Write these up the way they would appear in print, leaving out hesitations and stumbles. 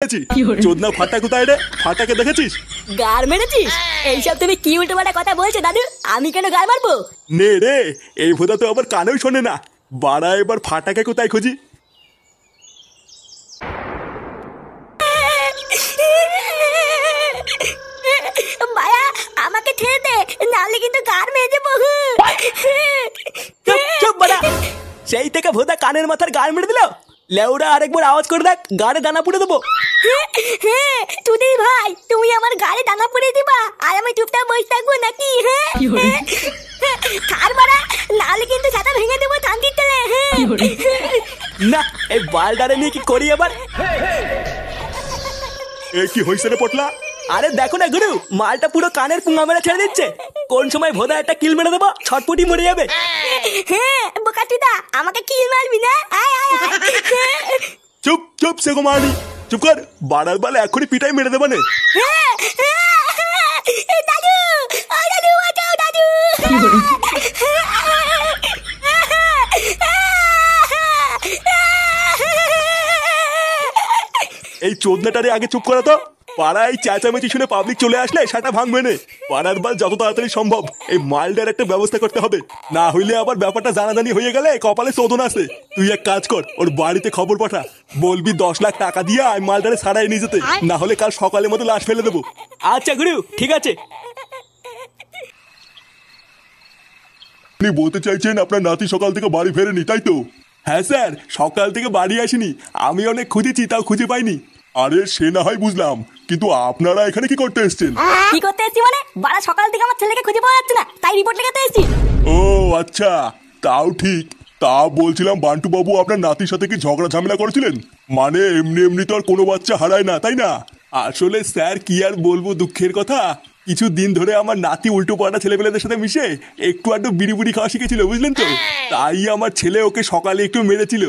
দেখেছি। চোদনা ফাটা কোথায় রে? ফাটাকে দেখেছিস? গার মেরেছিস? এইসব তুমি কি উল্টোপাল্টা কথা বলছো দাদু? আমি কেন গার মারবো? নে রে, এই ভোদা তো আবার কানেও শোনে না। বাড়া এবার ফাটাকে কোথায় খুঁজি? মায়া আমাকে ছেড়ে দে, নাহলে কিন্তু গার মেরে দেবো। চুপ বাড়া। সেই থেকে ভোদা কানের মাথার গাল মেরে দিল। লেউড়া আরেকবার আওয়াজ করে দেখ, গাড়ে দানা পুড়ে দেবো। তুই ভাই, তুমি আমার গাড়ি দানা পুড়ে দিবা আর আমি চুপচাপ বসে থাকবো নাকি? কার মারা, নাহলে কিন্তু ছাতা ভেঙে দেবো শান্তির তেলে। না, এই বালডারে নিয়ে কি করি এবার? এ কি হইছে রে পটলা? আরে দেখো না গুরু, মালটা পুরো কানের পুঙ্গা মেরে ছেড়ে দিচ্ছে। কোন সময় ভোদা একটা কিল মেরে দেবো, ছটপটি মরে যাবে। বোকাচুদা, আমাকে কিল মারবি না? আয় আয় আয়। চুপ চুপ সেগো মারি, চুপ কর। বাড়ার বালে এখনই পিটাই মেরে দেবা নে। দাদু, ও দাদু, বাঁচাও দাদু। এই চোদনাটারে আগে চুপ করা তো। পাড়ায় চেঁচামেচি শুনে পাবলিক চলে আসলে সেটা ভাঙবে না। পাড়ার বাল যত তাড়াতাড়ি সম্ভব এই মালটার একটা ব্যবস্থা করতে হবে, না হইলে আবার ব্যাপারটা জানাজানি হয়ে গেলে কপালে শোধন আছে। তুই এক কাজ কর, ওর বাড়িতে খবর পাঠা, বলবি 10 লাখ টাকা দিয়ে এই মালটারে ছাড়াই নিয়ে যেতে, না হলে কাল সকালের মতো লাশ ফেলে দেবো। আচ্ছা গুরু, ঠিক আছে। আপনি বলতে চাইছেন আপনার নাতি সকাল থেকে বাড়ি ফেরেনি, তাই তো? হ্যাঁ স্যার, সকাল থেকে বাড়ি আসেনি। আমি অনেক খুঁজেছি, তাও খুঁজে পাইনি। আরে সে না হয় বুঝলাম, কিন্তু আপনারা এখানে কি করতে এসেছেন? কি করতে এসেছি মানে? বাড়া সকাল থেকে আমার ছেলেকে খুঁজে পাওয়া যাচ্ছে না, তাই রিপোর্ট লেখাতে এসেছি। ও আচ্ছা, তাও ঠিক। তা বলছিলাম বান্টু বাবু আপনার নাতির সাথে কি ঝগড়া ঝামেলা করেছিলেন? মানে এমনি এমনি তো আর কোনো বাচ্চা হারায় না, তাই না? আসলে স্যার কি আর বলবো দুঃখের কথা, কিছু দিন ধরে আমার নাতি উল্টো পাল্টা ছেলেপেলেদের সাথে মিশে একটু আধটু বিড়ি বুড়ি খাওয়া শিখেছিল, বুঝলেন তো? তাই আমার ছেলে ওকে সকালে একটু মেরেছিল,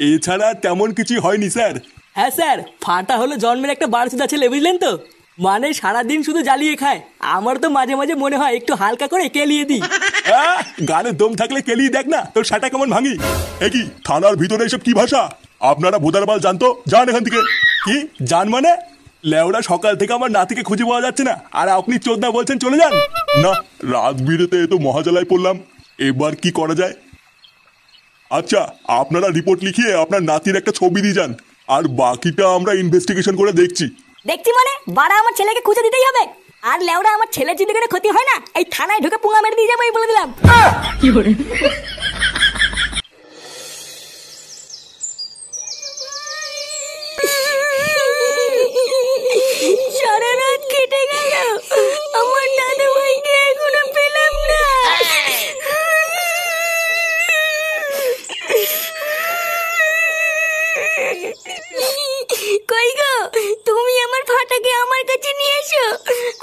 এছাড়া তেমন কিছু হয়নি স্যার। হ্যাঁ স্যার, ফাটা হলো জন্মের একটা বারসুদা ছেলে, বুঝলেন তো? মানে সারাদিন শুধু জ্বালিয়ে খায়। আমার তো মাঝে মাঝে মনে হয় একটু হালকা করে কেলিয়ে দিই। গানে দম থাকলে কেলিয়ে দেখ না, তোর সাটা কেমন ভাঙি। কি থানার ভিতরে এসব কি ভাষা? আপনারা ভোদার বাল জানতো, যান এখান থেকে। কি জান মানে? লেওরা সকাল থেকে আমার নাতিকে খুঁজে পাওয়া যাচ্ছে না, আর আপনি চোদনা বলছেন চলে যান? না, রাত বিরেতে তো মহাজালায় পড়লাম, এবার কি করা যায়? আচ্ছা, আপনারা রিপোর্ট লিখিয়ে আপনার নাতির একটা ছবি দিয়ে যান, আর বাকিটা আমরা ইনভেস্টিগেশন করে দেখছি। দেখছি মানে? বাড়া আমার ছেলেকে খুঁজে দিতেই হবে। আর লেওরা আমার ছেলের যদি কোনো ক্ষতি হয় না, এই থানায় ঢুকে পুঙ্গা মেরে দিয়ে যাবো, এই বলে দিলাম। সারা রাত কেটে গেল, আমার দাদু ভাইকে এখনো পেলাম না। কই গো, তুমি আমার ফাটাকে আমার কাছে নিয়ে এসো,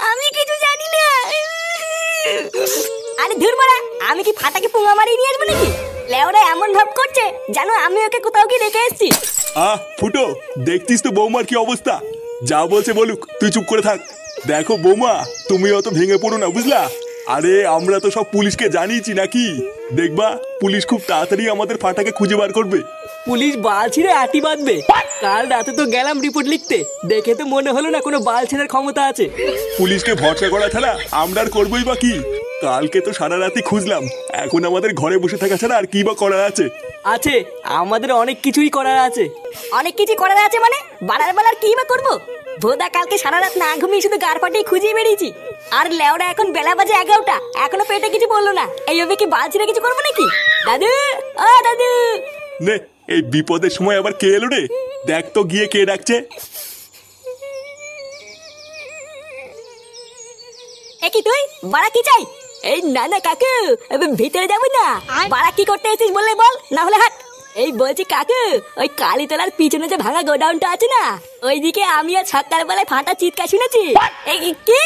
আমি কিছু জানি না। আরে ধুর মারা, আমি কি ফাটাকে পুঙ্গা মারিয়ে নিয়ে আসবো নাকি? লেওরা এমন ভাব করছে জানো আমি ওকে কোথাও কি রেখে এসেছি। ফুটো, দেখতিস তো বৌমার কি অবস্থা। যা বলছে বলুক, তুই চুপ করে থাক। দেখো বৌমা, তুমি অত ভেঙে পড়ো না, বুঝলা? আরে আমরা তো সব পুলিশকে জানিয়েছি নাকি, দেখবা পুলিশ খুব তাড়াতাড়ি আমাদের ফাটাকে খুঁজে বার করবে। পুলিশ বাল ছিঁড়ে আটি বাঁধবে। কাল রাতে তো গেলাম রিপোর্ট লিখতে, দেখে তো মনে হলো না কোনো বাল ছেঁড়ার ক্ষমতা আছে। পুলিশকে ভরসা করা ছাড়া আমরা আর করবোই বা কি? কালকে তো সারা রাতি খুঁজলাম, এখন আমাদের ঘরে বসে থাকা ছাড়া আর কি বা করার আছে? আছে, আমাদের অনেক কিছুই করার আছে। অনেক কিছু করার আছে মানে? বাড়ার বেলার কি বা করবো? ভোদা কালকে সারা রাত না ঘুমিয়ে শুধু গার পাটিয়ে খুঁজে বেরিয়েছি, আর লেওরা এখন বেলা বাজে 11টা, এখনো পেটে কিছু বললো না। এইভাবে কি বাল ছিঁড়ে কিছু করবো নাকি? দাদু, ও দাদু। নে, এই বিপদের সময় আবার কে এলো রে? দেখ তো গিয়ে কে ডাকছে। কি তুই বাড়া কি চাই? এই না না কাকু, ভিতরে যাবো না। বাড়া কি করতে এসেছিস বললে বল, না হলে হাট। এই বলছি কাকু, ওই কালীতলার পিছনে যে ভাঙা গোডাউনটা আছে না, ওইদিকে আমি আর সকালবেলায় ফাটা চিৎকার শুনেছি। এই কি?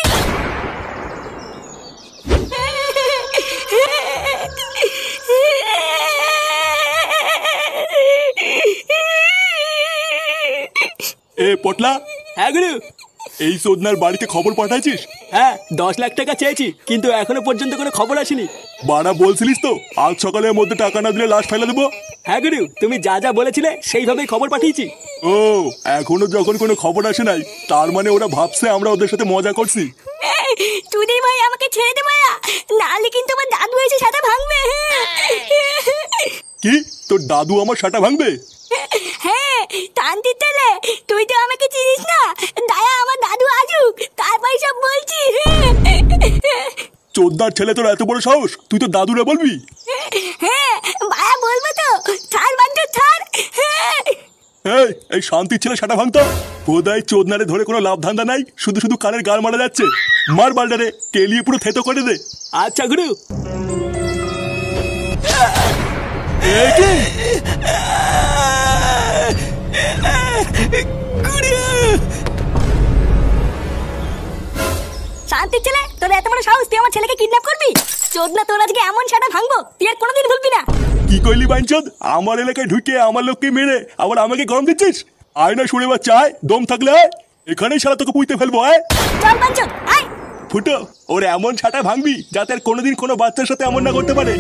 এ পটলা। হ্যাঁ গুরু। এই চোদনার বাড়িতে খবর পাঠাইছিস? হ্যাঁ, 10 লাখ টাকা চেয়েছি, কিন্তু এখনো পর্যন্ত কোনো খবর আসেনি। বাড়া বলছিলিস তো আজ সকালের মধ্যে টাকা না দিলে লাশ ফেলে দেবো। হ্যাঁ গুরু, তুমি যা যা বলেছিলে সেইভাবেই খবর পাঠিয়েছি। ও, এখনো যখন কোনো খবর আসে নাই, তার মানে ওরা ভাবছে আমরা ওদের সাথে মজা করছি। চুদি ভাই আমাকে ছেড়ে দে মায়া, নাহলে কিন্তু আমার দাদু এসে সাথে ভাঙবে। কি, তোর দাদু আমার সাটা ভাঙবে? হ্যাঁ, টানতে তেলে তুই তো আমাকে চিনিস না, দায়া আমার দাদু আসুক তারপর সব বলছি। চোদ্দার ছেলে, তোর এত বড় সাহস, তুই তো দাদুরে বলবি? হ্যাঁ মায়া বলবো তো, ছাড় বান্ধব ছাড়। এই শান্তির ছেলে সাটা ভাঙতো। বোধহয় চোদনারে ধরে কোনো লাভ ধান্দা নাই, শুধু শুধু কানের গাল মারা যাচ্ছে। মার বালটারে, কেলিয়ে পুরো থেতো করে দে। আচ্ছা গুরু। শান্তির ছেলে, তোর এত বড় সাহস, তুই আমার ছেলেকে কিডন্যাপ করবি? চোদনা, তোর আজকে এমন সাটা ভাঙবো তুই আর কোনোদিন ভুলবি না। কি কইলি বাইনচোদ? আমার এলাকায় ঢুকে আমার লোককে মেরে আবার আমাকে গরম দিচ্ছিস? আয় না শুনে বাচ্চা, আয়, দম থাকলে আয়, এখানেই সারা তোকে পুঁতে ফেলবো। আয় চল বাঞ্চদ, আয়। ফুটো, ওর এমন ছাটা ভাঙবি যাতে আর কোনোদিন কোনো বাচ্চার সাথে এমন না করতে পারে।